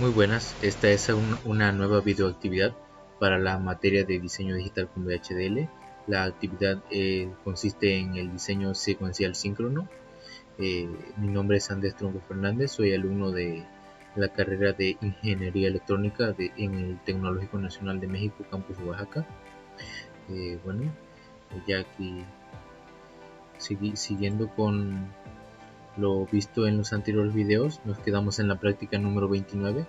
Muy buenas, esta es una nueva videoactividad para la materia de diseño digital con VHDL. La actividad consiste en el diseño secuencial síncrono. Mi nombre es Andrés Tronco Fernández, soy alumno de la carrera de Ingeniería Electrónica en el Tecnológico Nacional de México, Campus Oaxaca. Bueno, ya aquí siguiendo con lo visto en los anteriores videos, nos quedamos en la práctica número 29.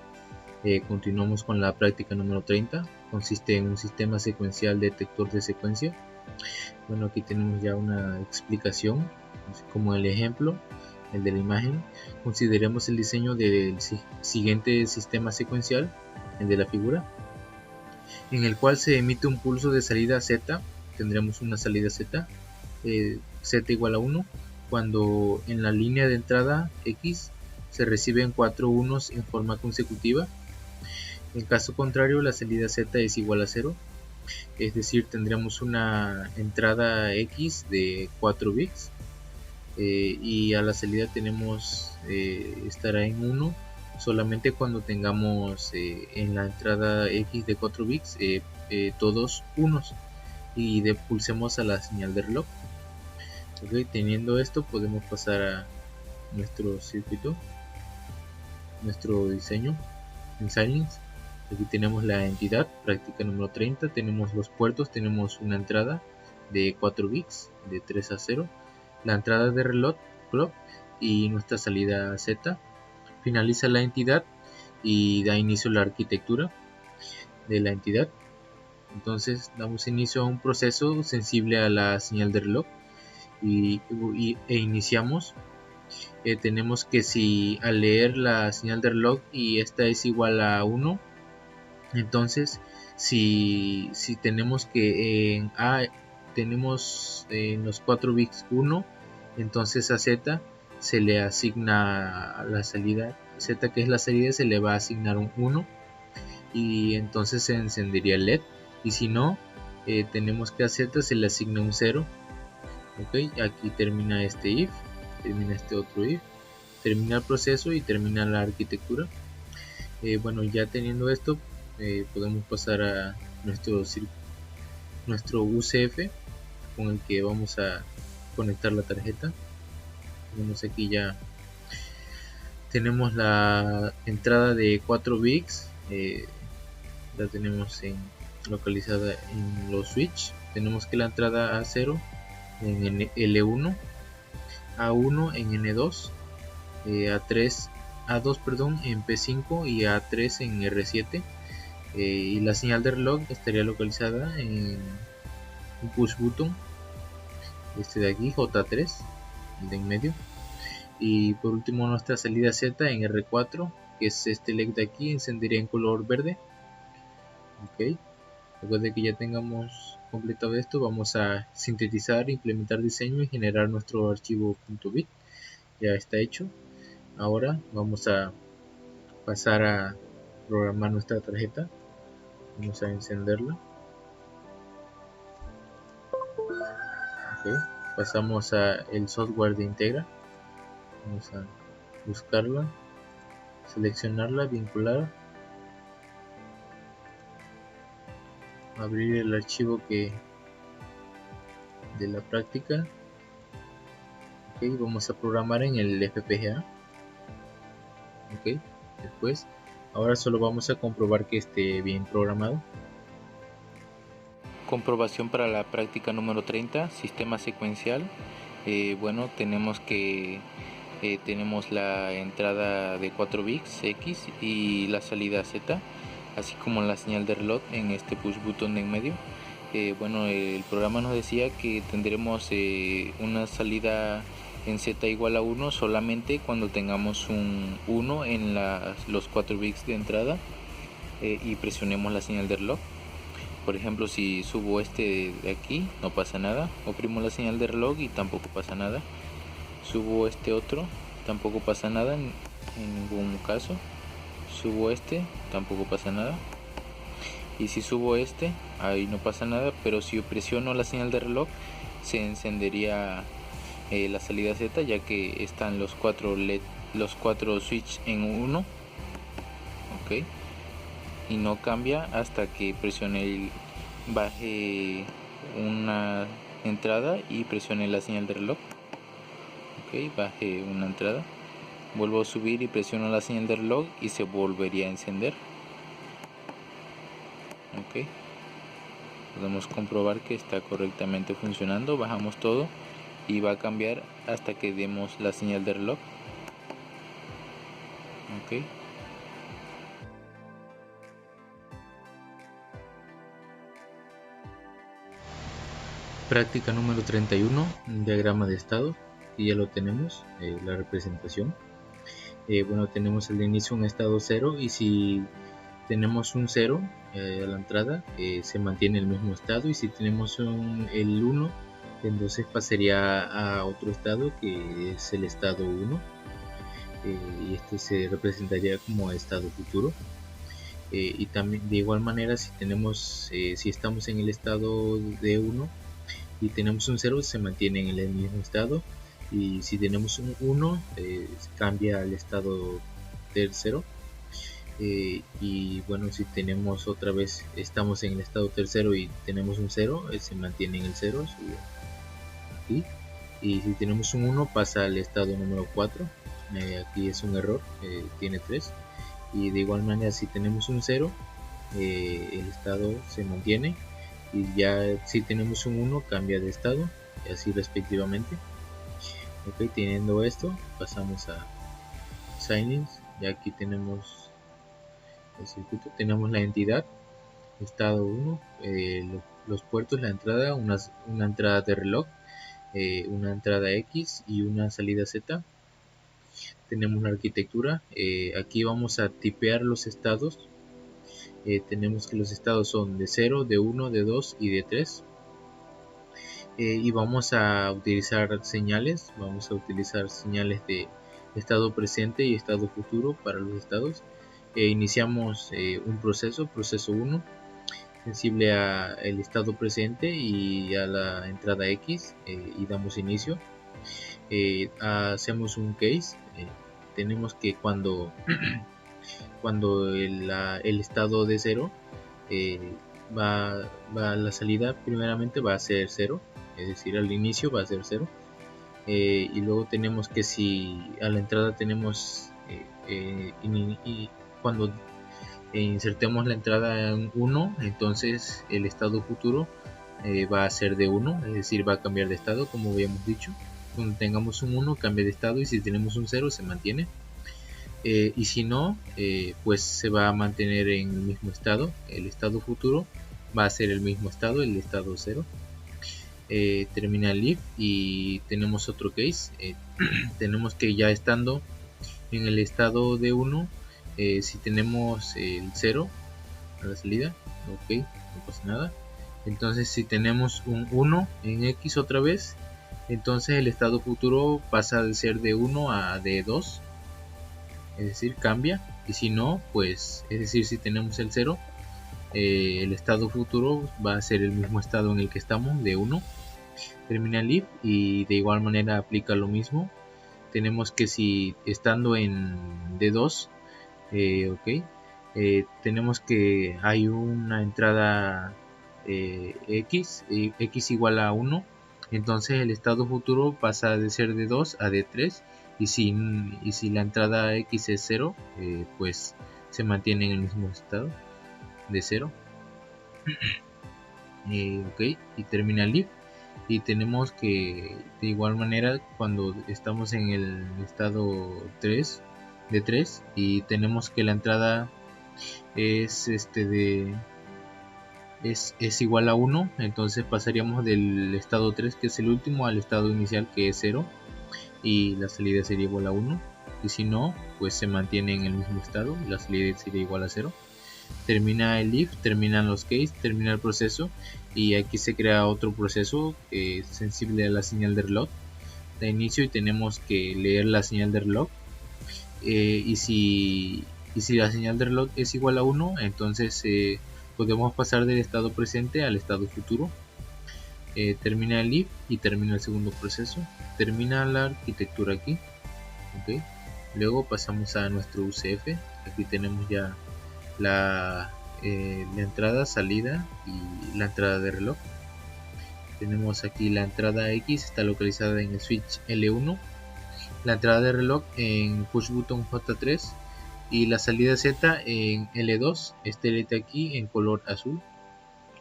Continuamos con la práctica número 30. Consiste en un sistema secuencial detector de secuencia. Bueno, aquí tenemos ya una explicación, como el ejemplo, el de la imagen. Consideremos el diseño del siguiente sistema secuencial, el de la figura, en el cual se emite un pulso de salida Z. Tendremos una salida Z, Z igual a 1, cuando en la línea de entrada X se reciben 4 unos en forma consecutiva. En caso contrario, la salida Z es igual a 0, es decir, tendremos una entrada X de 4 bits y a la salida estará en 1 solamente cuando tengamos en la entrada X de 4 bits todos unos y pulsemos a la señal de reloj. Okay, teniendo esto podemos pasar a nuestro circuito, nuestro diseño en Silence. Aquí tenemos la entidad, práctica número 30, tenemos los puertos, tenemos una entrada de 4 bits, de 3 a 0, la entrada de reloj, clock, y nuestra salida Z. Finaliza la entidad y da inicio a la arquitectura de la entidad. Entonces damos inicio a un proceso sensible a la señal de reloj e iniciamos. Tenemos que si al leer la señal de reloj y esta es igual a 1, entonces si tenemos que en A tenemos en los 4 bits 1, entonces a Z se le asigna la salida Z, que es la salida, se le va a asignar un 1 y entonces se encendería el LED. Y si no, tenemos que a Z se le asigna un 0. Ok, aquí termina este if, termina este otro if, termina el proceso y termina la arquitectura. Bueno, ya teniendo esto, podemos pasar a nuestro UCF con el que vamos a conectar la tarjeta. Tenemos aquí ya tenemos la entrada de 4 bits, la tenemos localizada en los switch. Tenemos que la entrada A0 en L1, A1 en N2, A2 perdón, en P5 y A3 en R7. Y la señal de reloj estaría localizada en un push button, este de aquí, J3, el de en medio. Y por último nuestra salida Z en R4, que es este LED de aquí, encendería en color verde. Ok, después de que ya tengamos completado esto, vamos a sintetizar, implementar diseño y generar nuestro archivo .bit. Ya está hecho. Ahora vamos a pasar a programar nuestra tarjeta. Vamos a encenderla. Okay. Pasamos a el software de Integra. Vamos a buscarla, seleccionarla, vincular, abrir el archivo de la práctica. Okay, vamos a programar en el FPGA. Okay, después, ahora solo vamos a comprobar que esté bien programado. Comprobación para la práctica número 30, sistema secuencial. Bueno, tenemos la entrada de 4 bits X y la salida Z, así como la señal de reloj en este push button de en medio. Bueno, el programa nos decía que tendremos una salida en Z igual a 1 solamente cuando tengamos un 1 en los 4 bits de entrada y presionemos la señal de reloj. Por ejemplo, si subo este de aquí, no pasa nada. Oprimo la señal de reloj y tampoco pasa nada. Subo este otro, tampoco pasa nada en ningún caso. Subo este, tampoco pasa nada. Y si subo este, ahí no pasa nada. Pero si presiono la señal de reloj, se encendería la salida Z, ya que están los 4 LED, los 4 switch en uno. ok, y no cambia hasta que presione baje una entrada y presione la señal de reloj. Ok, baje una entrada, vuelvo a subir y presiono la señal de reloj y se volvería a encender. Ok, podemos comprobar que está correctamente funcionando. Bajamos todo y va a cambiar hasta que demos la señal de reloj. Ok, Práctica número 31, un diagrama de estado, y ya lo tenemos, la representación. Bueno, tenemos al inicio un estado 0 y si tenemos un 0 a la entrada, se mantiene el mismo estado, y si tenemos el 1, entonces pasaría a otro estado que es el estado 1, y este se representaría como estado futuro. Y también de igual manera, si estamos en el estado de 1 y tenemos un 0, se mantiene en el mismo estado, y si tenemos un 1, cambia al estado tercero. Y bueno, si tenemos otra vez, estamos en el estado tercero y tenemos un 0, se mantiene en el 0 aquí. Y si tenemos un 1, pasa al estado número 4. Aquí es un error, tiene 3. Y de igual manera, si tenemos un 0, el estado se mantiene, y ya si tenemos un 1, cambia de estado, y así respectivamente. Ok, teniendo esto, pasamos a Signings. Ya aquí tenemos el circuito, tenemos la entidad, estado 1, los puertos, la entrada, una entrada de reloj, una entrada X y una salida Z. Tenemos la arquitectura, aquí vamos a tipear los estados. Tenemos que los estados son de 0, de 1, de 2 y de 3. Y vamos a utilizar señales, de estado presente y estado futuro para los estados. Iniciamos un proceso 1, sensible a el estado presente y a la entrada X, y damos inicio. Hacemos un case. Tenemos que cuando el estado de 0, va a la salida, primeramente va a ser 0, es decir, al inicio va a ser 0. Y luego tenemos que, si a la entrada tenemos, y cuando insertemos la entrada en 1, entonces el estado futuro va a ser de 1, es decir, va a cambiar de estado, como habíamos dicho. Cuando tengamos un 1, cambia de estado, y si tenemos un 0, se mantiene. Y si no, pues se va a mantener en el mismo estado. El estado futuro va a ser el mismo estado, el estado 0. Termina el if y tenemos otro case. Tenemos que, ya estando en el estado de 1, si tenemos el 0 a la salida, ok, no pasa nada. Entonces, si tenemos un 1 en X otra vez, entonces el estado futuro pasa de ser de 1 a de 2, es decir, cambia. Y si no, pues, es decir, si tenemos el 0, el estado futuro va a ser el mismo estado en el que estamos, de 1. Termina el if y de igual manera aplica lo mismo. Tenemos que, si estando en D2, ok, tenemos que hay una entrada X igual a 1, entonces el estado futuro pasa de ser de 2 a de 3, y si la entrada X es 0, pues se mantiene en el mismo estado de 0. Ok, y termina el if. Y tenemos que, de igual manera, cuando estamos en el estado 3 de 3 y tenemos que la entrada es es igual a 1, entonces pasaríamos del estado 3, que es el último, al estado inicial, que es 0, y la salida sería igual a 1. Y si no, pues se mantiene en el mismo estado, la salida sería igual a 0. Termina el if, terminan los case, termina el proceso, y aquí se crea otro proceso sensible a la señal de reloj de inicio, y tenemos que leer la señal de reloj. Y si la señal de reloj es igual a 1, entonces podemos pasar del estado presente al estado futuro. Termina el if y termina el segundo proceso. Termina la arquitectura aquí, okay. Luego pasamos a nuestro UCF. Aquí tenemos ya la entrada, salida y la entrada de reloj. Tenemos aquí la entrada X, está localizada en el switch L1, la entrada de reloj en push button J3 y la salida Z en L2, este aquí en color azul.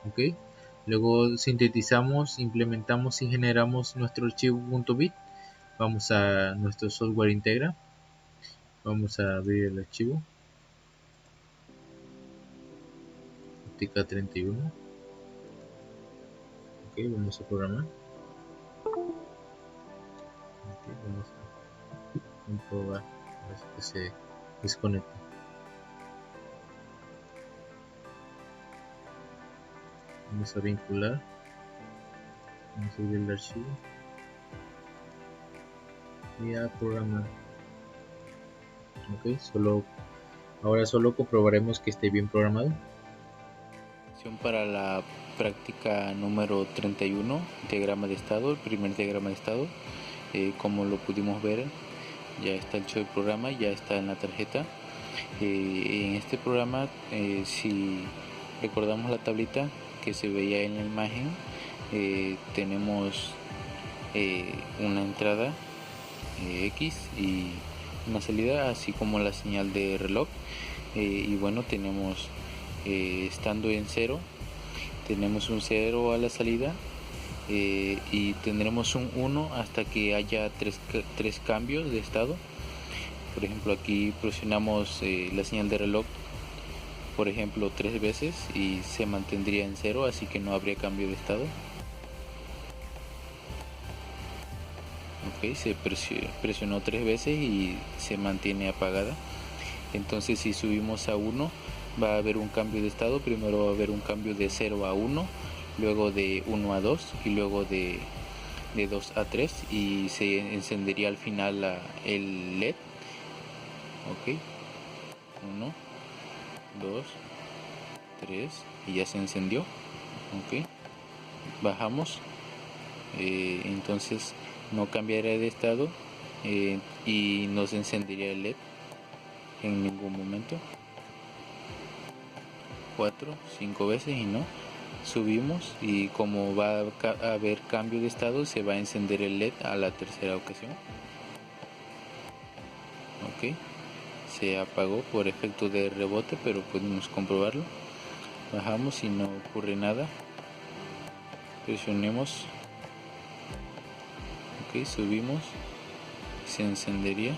Ok, luego sintetizamos, implementamos y generamos nuestro archivo .bit. Vamos a nuestro software integra, vamos a abrir el archivo TK31. Ok, vamos a programar. Okay, vamos a comprobar que se desconecte. Vamos a vincular, vamos a abrir el archivo y a programar. Ok, ahora solo comprobaremos que esté bien programado. Para la práctica número 31, diagrama de estado, el primer diagrama de estado. Como lo pudimos ver, ya está hecho el programa, ya está en la tarjeta. En este programa, si recordamos la tablita que se veía en la imagen, tenemos una entrada X y una salida, así como la señal de reloj. Y bueno, tenemos estando en 0, tenemos un 0 a la salida, y tendremos un 1 hasta que haya tres cambios de estado. Por ejemplo, aquí presionamos la señal de reloj, por ejemplo, 3 veces y se mantendría en 0, así que no habría cambio de estado. Ok, se presionó 3 veces y se mantiene apagada. Entonces, si subimos a 1, va a haber un cambio de estado. Primero va a haber un cambio de 0 a 1, luego de 1 a 2 y luego de 2 a 3, y se encendería al final el LED. Ok, 1, 2, 3 y ya se encendió. Ok, bajamos, entonces no cambiará de estado, y no se encendería el LED en ningún momento. 4, 5 veces y no. Subimos y como va a haber cambio de estado, se va a encender el LED a la tercera ocasión. Ok, se apagó por efecto de rebote, pero podemos comprobarlo. Bajamos y no ocurre nada. Presionemos. Ok, subimos, se encendería.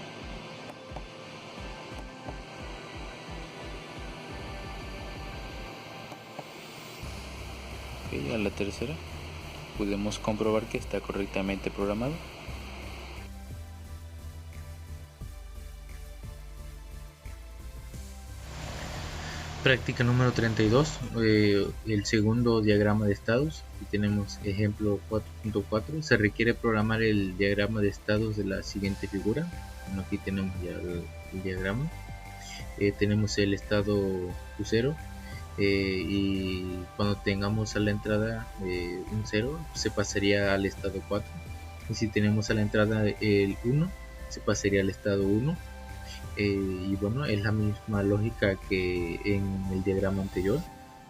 Ok, a la tercera podemos comprobar que está correctamente programado. Práctica número 32, el segundo diagrama de estados. Aquí tenemos ejemplo 4.4. Se requiere programar el diagrama de estados de la siguiente figura. Bueno, aquí tenemos ya el diagrama. Tenemos el estado Q0, y cuando tengamos a la entrada un 0, se pasaría al estado 4. Y si tenemos a la entrada el 1, se pasaría al estado 1. Y bueno, es la misma lógica que en el diagrama anterior.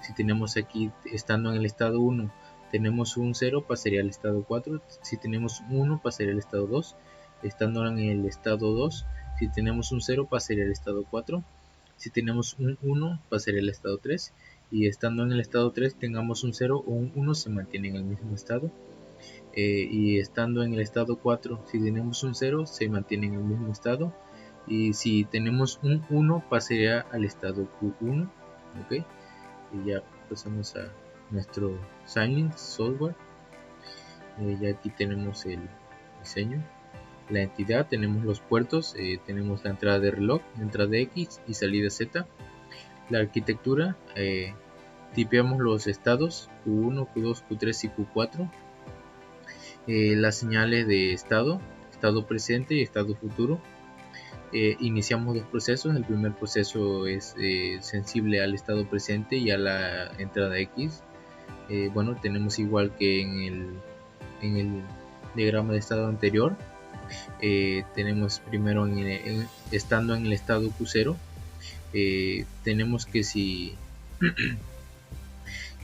Si tenemos aquí, estando en el estado 1, tenemos un 0, pasaría al estado 4. Si tenemos un 1, pasaría al estado 2. Estando en el estado 2, si tenemos un 0, pasaría al estado 4. Si tenemos un 1, pasaría al estado 3. Y estando en el estado 3, tengamos un 0 o un 1, se mantiene en el mismo estado. Y estando en el estado 4, si tenemos un 0, se mantiene en el mismo estado. Y si tenemos un 1, pasaría al estado Q1. Ok, y ya pasamos a nuestro Signing software. Ya aquí tenemos el diseño, la entidad, tenemos los puertos, tenemos la entrada de reloj, entrada X y salida Z. La arquitectura, tipeamos los estados Q1, Q2, Q3 y Q4. Las señales de estado presente y estado futuro. Iniciamos dos procesos. El primer proceso es sensible al estado presente y a la entrada X. Bueno, tenemos igual que en el diagrama de estado anterior, Tenemos primero estando en el estado Q0, tenemos que si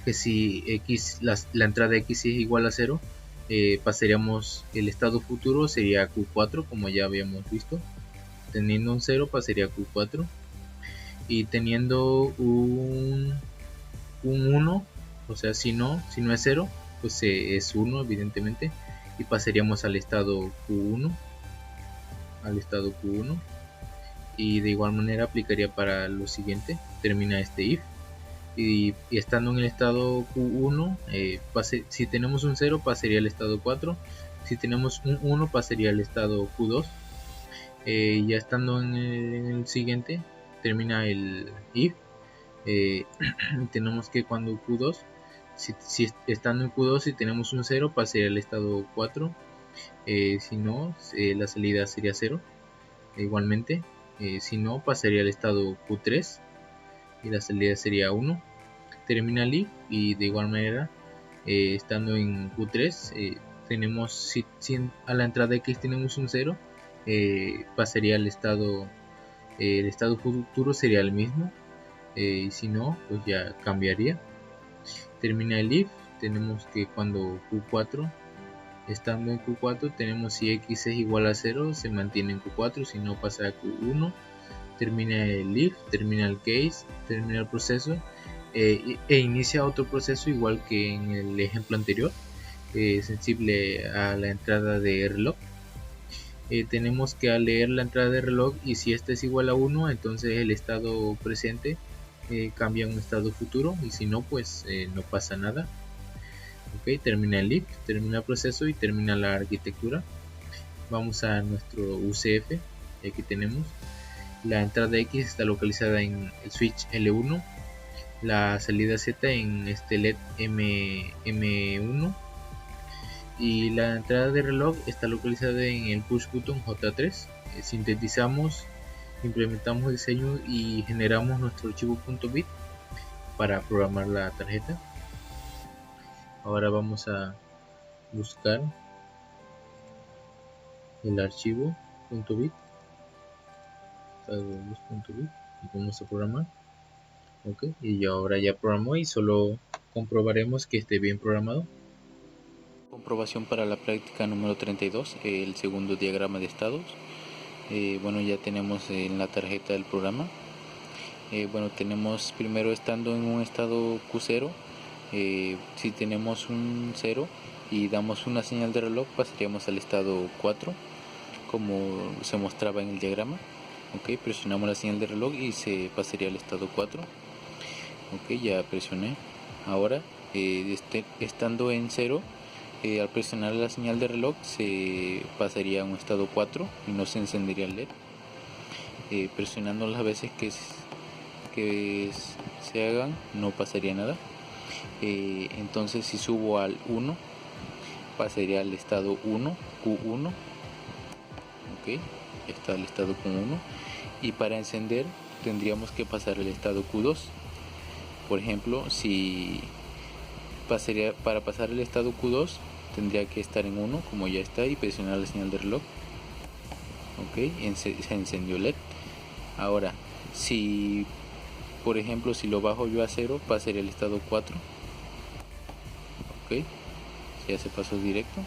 x la entrada x es igual a 0, pasaríamos el estado futuro, sería Q4 como ya habíamos visto. Teniendo un 0 pasaría Q4, y teniendo un 1, o sea, si no es 0, pues es 1 evidentemente, y pasaríamos al estado Q1, y de igual manera aplicaría para lo siguiente. Termina este if, y estando en el estado Q1, si tenemos un 0 pasaría al estado 4, si tenemos un 1 pasaría al estado Q2. Ya estando en el siguiente, termina el if. Tenemos que cuando Q2, si estando en Q2, si tenemos un 0 pasaría al estado 4, si no, la salida sería 0 igualmente. Si no, pasaría al estado Q3 y la salida sería 1. Termina el if, y de igual manera, estando en Q3, tenemos, si a la entrada X tenemos un 0, pasaría al estado, el estado futuro sería el mismo, y si no, pues ya cambiaría. Termina el if. Tenemos que cuando Q4, estando en Q4, tenemos si X es igual a 0, se mantiene en Q4, si no pasa a Q1. Termina el if, termina el case, termina el proceso, e inicia otro proceso igual que en el ejemplo anterior, sensible a la entrada de reloj. Tenemos que leer la entrada de reloj, y si esta es igual a 1, entonces el estado presente cambia a un estado futuro, y si no, pues no pasa nada. Ok, termina el if, termina el proceso y termina la arquitectura. Vamos a nuestro UCF. Aquí tenemos la entrada X está localizada en el switch L1, la salida Z en este LED M1, y la entrada de reloj está localizada en el push button J3. Sintetizamos, implementamos el diseño y generamos nuestro archivo .bit para programar la tarjeta. Ahora vamos a buscar el archivo .bit, y vamos a programar. Ok, y ahora ya programó, y solo comprobaremos que esté bien programado. Comprobación para la práctica número 32, el segundo diagrama de estados. Bueno, ya tenemos en la tarjeta el programa. Bueno, tenemos primero estando en un estado Q0, si tenemos un 0 y damos una señal de reloj, pasaríamos al estado 4, como se mostraba en el diagrama. Ok, presionamos la señal de reloj y se pasaría al estado 4. Ok, ya presioné. Ahora, estando en 0, al presionar la señal de reloj se pasaría a un estado 4 y no se encendería el LED. Presionando las veces que se hagan no pasaría nada. Entonces si subo al 1 pasaría al estado 1, Q1. Ok, está el estado Q1, y para encender tendríamos que pasar el estado Q2. Por ejemplo, para pasar el estado Q2 tendría que estar en 1 como ya está y presionar la señal de reloj. Ok, se encendió el LED. Ahora, por ejemplo, si lo bajo yo a 0, pasaría el estado 4. Ok, ya se pasó directo.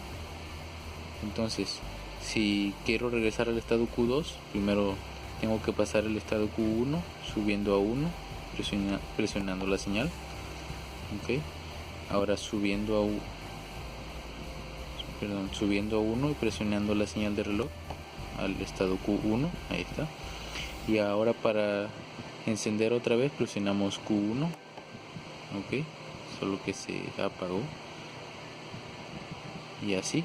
Entonces, si quiero regresar al estado Q2, primero tengo que pasar el estado Q1 subiendo a 1, presionando la señal. Ok, ahora subiendo a 1 y presionando la señal de reloj al estado Q1, ahí está. Y ahora para encender otra vez presionamos Q1. Ok, solo que se apagó. Y así,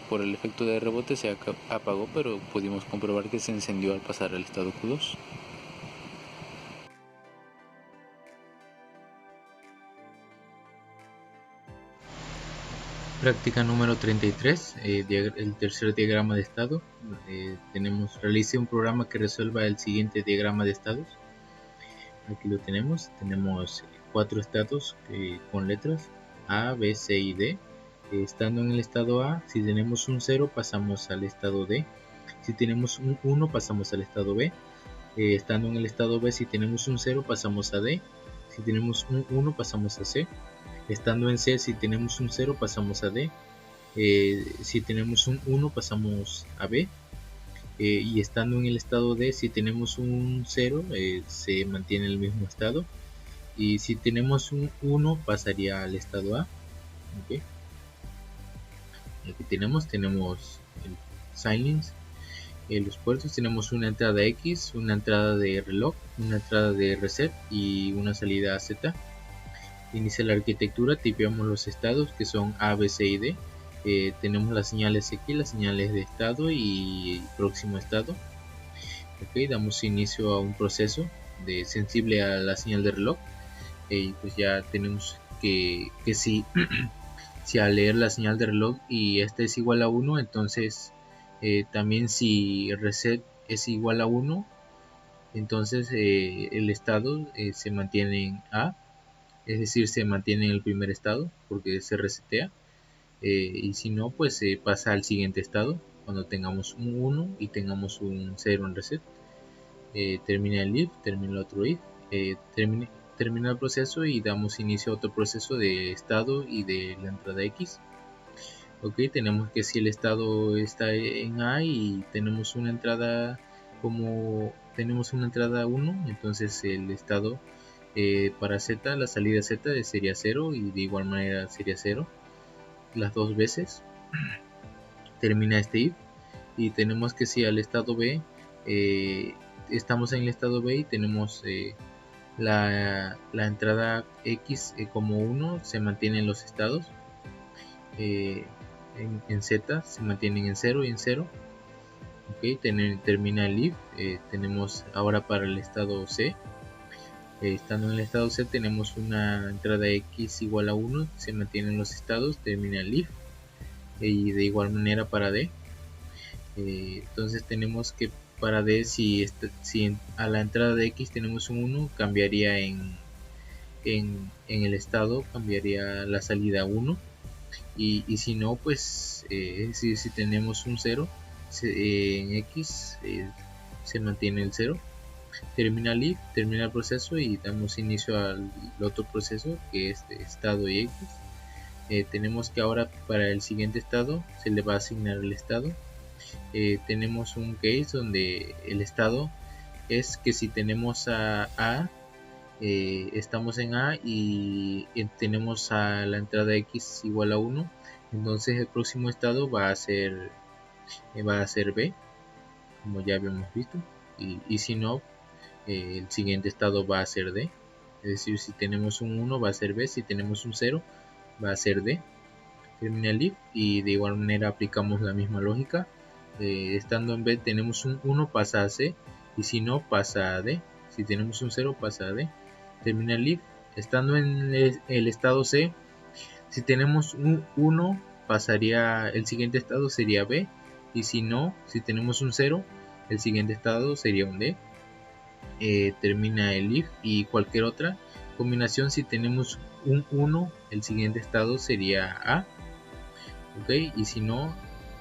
por el efecto de rebote se apagó, pero pudimos comprobar que se encendió al pasar al estado Q2. Práctica número 33, el tercer diagrama de estado. Realice un programa que resuelva el siguiente diagrama de estados. Aquí lo tenemos 4 estados con letras A, B, C y D. Estando en el estado A, si tenemos un 0 pasamos al estado D. Si tenemos un 1 pasamos al estado B. Estando en el estado B, si tenemos un 0 pasamos a D. Si tenemos un 1 pasamos a C. Estando en C, si tenemos un 0 pasamos a D. Si tenemos un 1 pasamos a B. Y estando en el estado D, si tenemos un 0 se mantiene el mismo estado. Y si tenemos un 1 pasaría al estado A. ¿Okay? Aquí tenemos el silence. Los puertos tenemos una entrada X, una entrada de reloj, una entrada de reset y una salida Z. Inicia la arquitectura, tipeamos los estados que son A, B, C y D. Tenemos las señales aquí, las señales de estado y próximo estado. Okay, damos inicio a un proceso sensible a la señal de reloj. Y pues ya tenemos que si, si al leer la señal de reloj y esta es igual a 1, entonces también si reset es igual a 1, entonces el estado se mantiene en A, es decir, se mantiene en el primer estado porque se resetea. Y si no, pues pasa al siguiente estado cuando tengamos un 1 y tengamos un 0 en reset. Termina el if, termina el otro if, termina el proceso y damos inicio a otro proceso de estado y de la entrada X. Ok, tenemos que si el estado está en A y tenemos una entrada tenemos una entrada 1, entonces el estado para Z, la salida Z sería 0 y de igual manera sería 0 las dos veces. Termina este if y tenemos que si al estado B estamos en el estado B y tenemos la entrada X como 1 se mantiene en los estados, en Z se mantienen en 0 y en 0. Okay, termina el if. Tenemos ahora para el estado C, estando en el estado C tenemos una entrada X igual a 1, se mantienen los estados, termina el if. Y de igual manera para D. Entonces tenemos que para D, si a la entrada de X tenemos un 1, cambiaría en el estado, cambiaría la salida 1. Y si no, pues si tenemos un 0 en X, se mantiene el 0. Termina el if, termina el proceso y damos inicio al otro proceso que es de estado y X. Tenemos que ahora para el siguiente estado se le va a asignar el estado. Tenemos un case donde el estado es que si tenemos a estamos en A y tenemos a la entrada X igual a 1, entonces el próximo estado va a ser B, como ya habíamos visto, y si no, el siguiente estado va a ser D. Es decir, si tenemos un 1 va a ser B, si tenemos un 0 va a ser D. Termina el if y de igual manera aplicamos la misma lógica. Estando en B tenemos un 1 pasa a C y si no pasa a D. Si tenemos un 0 pasa a D. Termina el if. Estando en el estado C, si tenemos un 1 pasaría, el siguiente estado sería B, y si no, si tenemos un 0, el siguiente estado sería un D. Termina el if y cualquier otra combinación, si tenemos un 1, el siguiente estado sería A. Ok, y si no,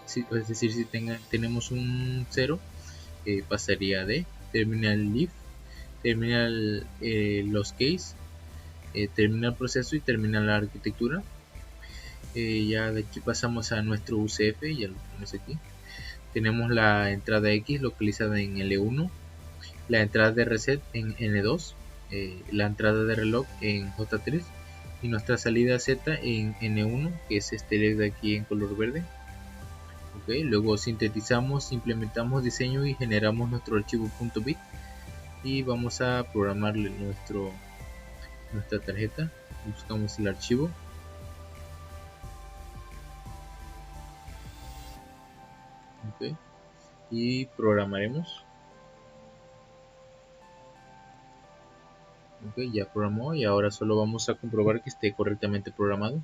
es decir, si tenemos un 0, pasaría a D. Termina el if, termina los case, termina el proceso y termina la arquitectura. Ya de aquí pasamos a nuestro UCF, ya lo tenemos aquí. Tenemos la entrada X localizada en L1, la entrada de reset en N2, la entrada de reloj en J3 y nuestra salida Z en N1, que es este LED de aquí en color verde. Okay, luego sintetizamos, implementamos diseño y generamos nuestro archivo .bit y vamos a programarle nuestra tarjeta. Buscamos el archivo. Okay, y programaremos. Okay, ya programó y ahora solo vamos a comprobar que esté correctamente programado.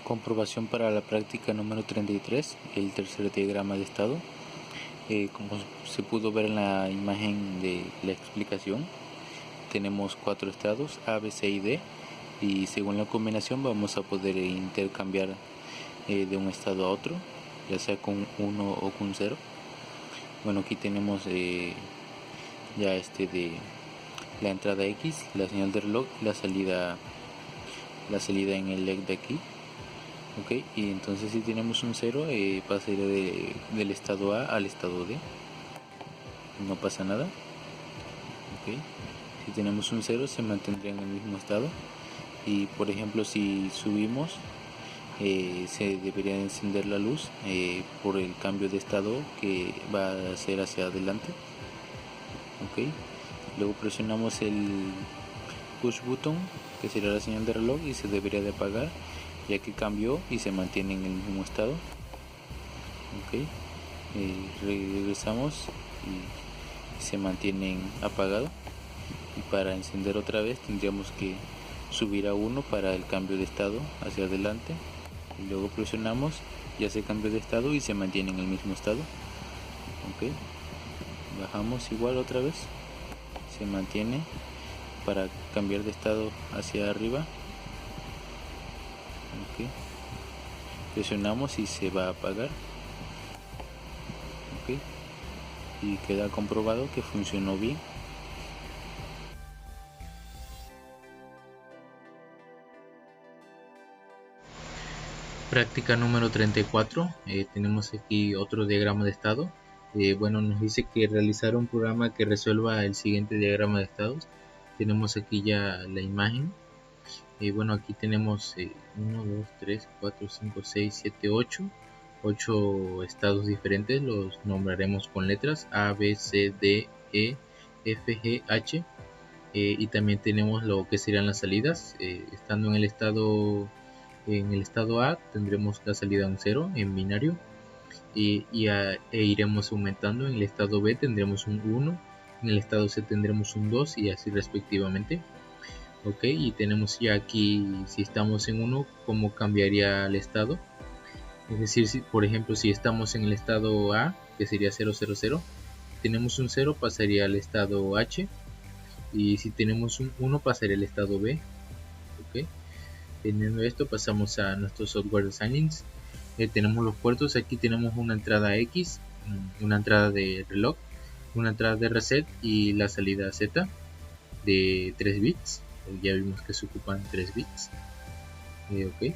Comprobación para la práctica número 33, el tercer diagrama de estado. Como se pudo ver en la imagen de la explicación, tenemos 4 estados, A, B, C y D. y según la combinación vamos a poder intercambiar de un estado a otro, ya sea con 1 o con 0. Bueno, aquí tenemos ya de la entrada X, la señal de reloj, la salida en el leg de aquí. Ok, y entonces si tenemos un 0 pasaría del estado A al estado D, no pasa nada. Ok, si tenemos un 0 se mantendría en el mismo estado, y por ejemplo si subimos se debería encender la luz por el cambio de estado que va a ser hacia adelante. Ok, luego presionamos el push button, que sería la señal de reloj, y se debería de apagar ya que cambió y se mantiene en el mismo estado. Ok, regresamos y se mantiene apagado, y para encender otra vez tendríamos que subir a 1 para el cambio de estado hacia adelante, y luego presionamos, ya se cambió de estado y se mantiene en el mismo estado. Ok, bajamos igual otra vez, se mantiene para cambiar de estado hacia arriba. Ok, presionamos y se va a apagar. Ok, y queda comprobado que funcionó bien. Práctica número 34. Tenemos aquí otro diagrama de estado. Bueno, nos dice que realizar un programa que resuelva el siguiente diagrama de estados. Tenemos aquí ya la imagen. Bueno, aquí tenemos 1, 2, 3, 4, 5, 6, 7, 8 estados diferentes. Los nombraremos con letras A, B, C, D, E, F, G, H. Y también tenemos lo que serían las salidas. Estando en el estado A tendremos la salida un 0 en binario, e iremos aumentando. En el estado B tendremos un 1, en el estado C tendremos un 2 y así respectivamente. Ok, y tenemos ya aquí, si estamos en 1, cómo cambiaría el estado. Es decir, por ejemplo, si estamos en el estado A, que sería 0, 0, 0, tenemos un 0, pasaría al estado H, y si tenemos un 1 pasaría al estado B. Ok, teniendo esto pasamos a nuestros software designings. Tenemos los puertos. Aquí tenemos una entrada X, una entrada de reloj, una entrada de reset y la salida Z de 3 bits. Ya vimos que se ocupan 3 bits. Ok,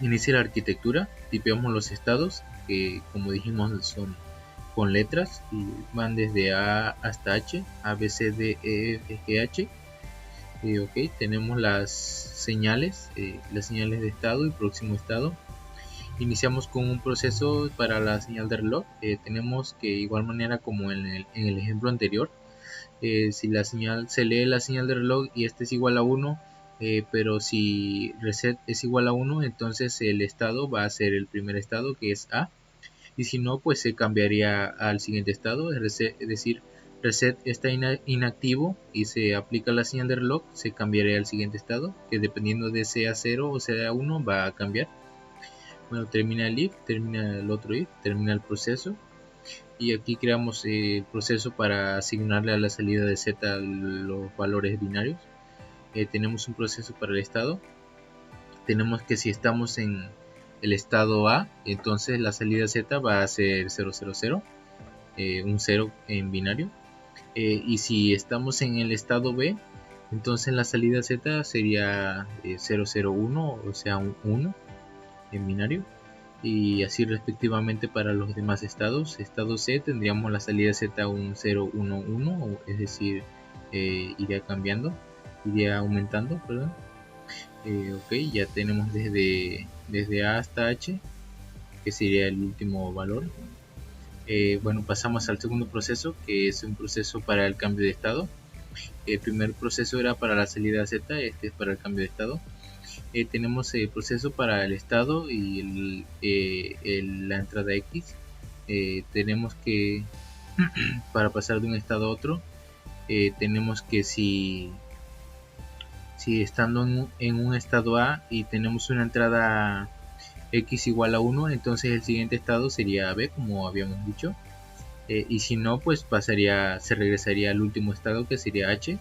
inicia la arquitectura. Tipeamos los estados, que como dijimos son con letras y van desde A hasta H, A, B, C, D, E, F, G, H. Ok, tenemos las señales de estado y próximo estado. Iniciamos con un proceso para la señal de reloj. Tenemos que, igual manera como en el ejemplo anterior, si la señal se lee la señal de reloj y este es igual a 1, pero si reset es igual a 1, entonces el estado va a ser el primer estado, que es A, y si no, pues se cambiaría al siguiente estado. Es decir, reset está inactivo y se aplica la señal de reloj, se cambiaría al siguiente estado, que dependiendo de sea 0 o sea 1 va a cambiar. Bueno, termina el if, termina el otro if, termina el proceso, y aquí creamos el proceso para asignarle a la salida de z los valores binarios. Tenemos un proceso para el estado. Tenemos que si estamos en el estado A, entonces la salida z va a ser 0, 0, 0, un 0 en binario. Y si estamos en el estado B, entonces la salida z sería 0, 0, 1, o sea un 1 en binario, y así respectivamente para los demás estados. Estado C tendríamos la salida Z un 0, 1, 1, es decir, iría cambiando, iría aumentando, perdón. Ok, ya tenemos desde A hasta H, que sería el último valor. Bueno, pasamos al segundo proceso, que es un proceso para el cambio de estado. El primer proceso era para la salida Z, este es para el cambio de estado. Tenemos el proceso para el estado y la entrada X. Tenemos que para pasar de un estado a otro, tenemos que si estando en un estado A y tenemos una entrada X igual a 1, entonces el siguiente estado sería B, como habíamos dicho. Y si no, pues se regresaría al último estado, que sería H.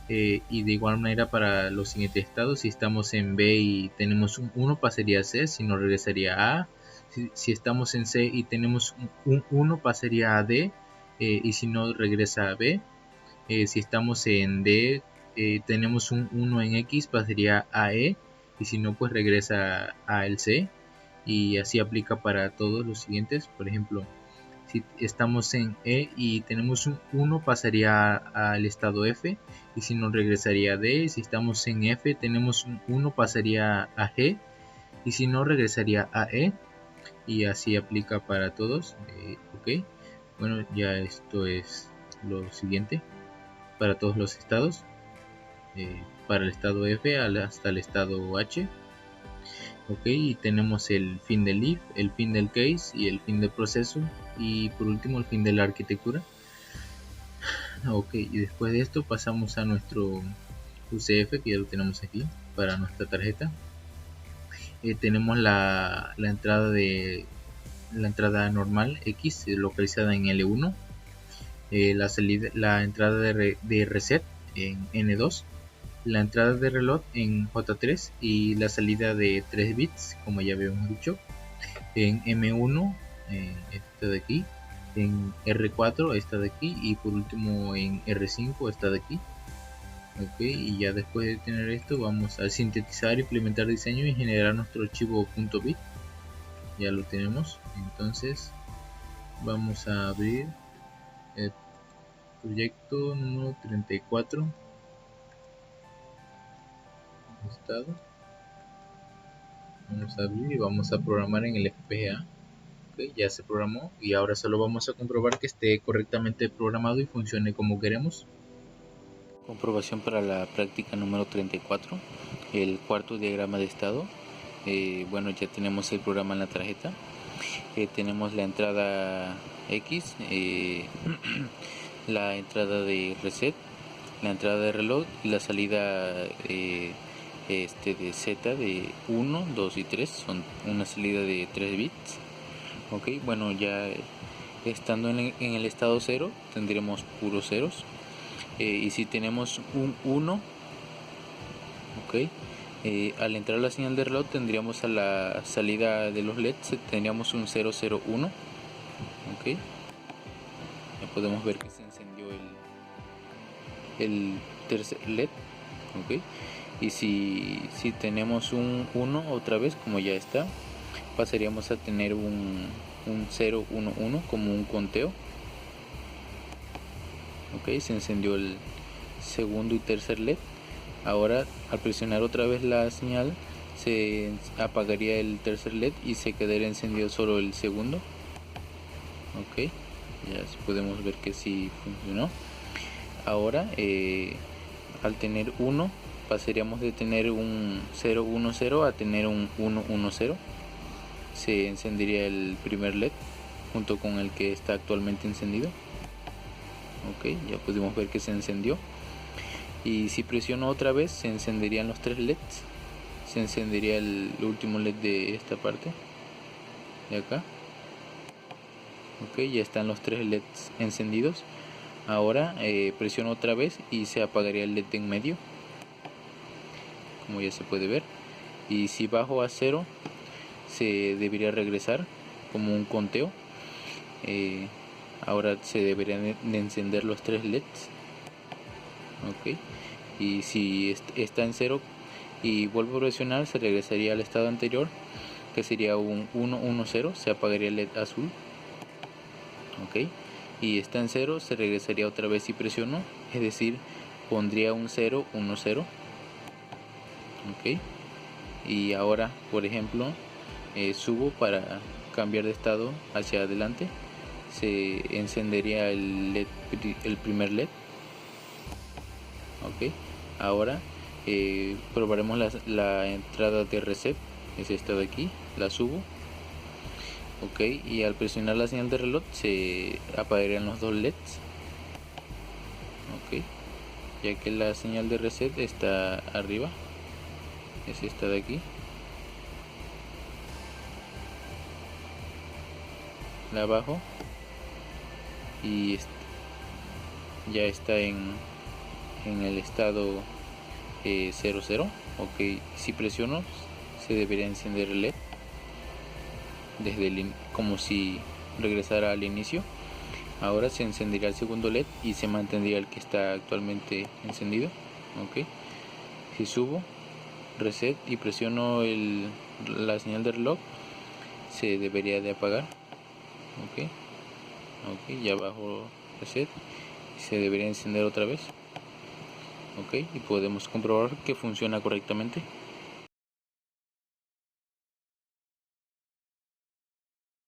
y de igual manera para los siguientes estados, si estamos en B y tenemos un 1 pasaría a C, si no regresaría a A. Si estamos en C y tenemos un 1 pasaría a D, y si no regresa a B. Si estamos en D, tenemos un 1 en X, pasaría a E, y si no pues regresa a el C, y así aplica para todos los siguientes. Por ejemplo, si estamos en E y tenemos un 1 pasaría al estado F, y si no regresaría a D. Si estamos en F tenemos un 1 pasaría a G, y si no regresaría a E, y así aplica para todos. Ok, bueno, ya esto es lo siguiente para todos los estados, para el estado F hasta el estado H. Ok, y tenemos el fin del if, el fin del case y el fin del proceso, y por último el fin de la arquitectura. Ok, y después de esto pasamos a nuestro UCF, que ya lo tenemos aquí para nuestra tarjeta. Tenemos la entrada normal X, localizada en L1, la entrada de reset en N2, la entrada de reloj en J3 y la salida de 3 bits, como ya habíamos dicho, en M1, esta de aquí, en R4, esta de aquí, y por último en R5, esta de aquí. Ok, y ya después de tener esto vamos a sintetizar, implementar diseño y generar nuestro archivo .bit. Ya lo tenemos, entonces vamos a abrir el proyecto número 34, estado. Vamos a abrir y vamos a programar en el FPGA. Okay, ya se programó y ahora solo vamos a comprobar que esté correctamente programado y funcione como queremos. Comprobación para la práctica número 34, el cuarto diagrama de estado. Bueno, ya tenemos el programa en la tarjeta. Tenemos la entrada X, la entrada de reset, la entrada de reloj y la salida de Z de 1, 2 y 3. Son una salida de 3 bits. Ok, bueno, ya estando en el estado 0 tendremos puros ceros. Y si tenemos un 1, ok, al entrar la señal de reloj tendríamos a la salida de los LEDs tendríamos un 001, ok. Ya podemos ver que se encendió el tercer LED, ok. Y si tenemos un 1 otra vez, como ya está, pasaríamos a tener un 011 como un conteo. Ok, se encendió el segundo y tercer LED. Ahora al presionar otra vez la señal se apagaría el tercer LED y se quedaría encendido solo el segundo. Ok, ya podemos ver que sí funcionó. Ahora al tener 1 pasaríamos de tener un 010 a tener un 110. Se encendería el primer LED junto con el que está actualmente encendido. Ok, ya pudimos ver que se encendió. Y si presiono otra vez se encenderían los 3 LEDs. Se encendería el último LED de esta parte de acá. Ok, ya están los 3 LEDs encendidos. Ahora presiono otra vez y se apagaría el LED de en medio, como ya se puede ver. Y si bajo a 0 se debería regresar como un conteo. Ahora se deberían de encender los 3 LEDs. Ok, y si está en 0 y vuelvo a presionar, se regresaría al estado anterior, que sería un 110. Se apagaría el LED azul. Ok, y está en 0, se regresaría otra vez y presiono, es decir, pondría un 010. Ok, y ahora por ejemplo subo para cambiar de estado hacia adelante. Se encendería el LED, el primer LED. Ok, ahora probaremos la entrada de reset, es esta de aquí, la subo. Ok, y al presionar la señal de reloj se apagarían los 2 LEDs. Ok, ya que la señal de reset está arriba, es esta de aquí. La bajo y ya está en en el estado 00. Ok, si presiono se debería encender el LED como si regresara al inicio. Ahora se encenderá el segundo LED y se mantendría el que está actualmente encendido. Ok, si subo reset y presiono la señal de reloj, se debería de apagar. Ok, ya bajo reset y se debería encender otra vez. Ok, y podemos comprobar que funciona correctamente.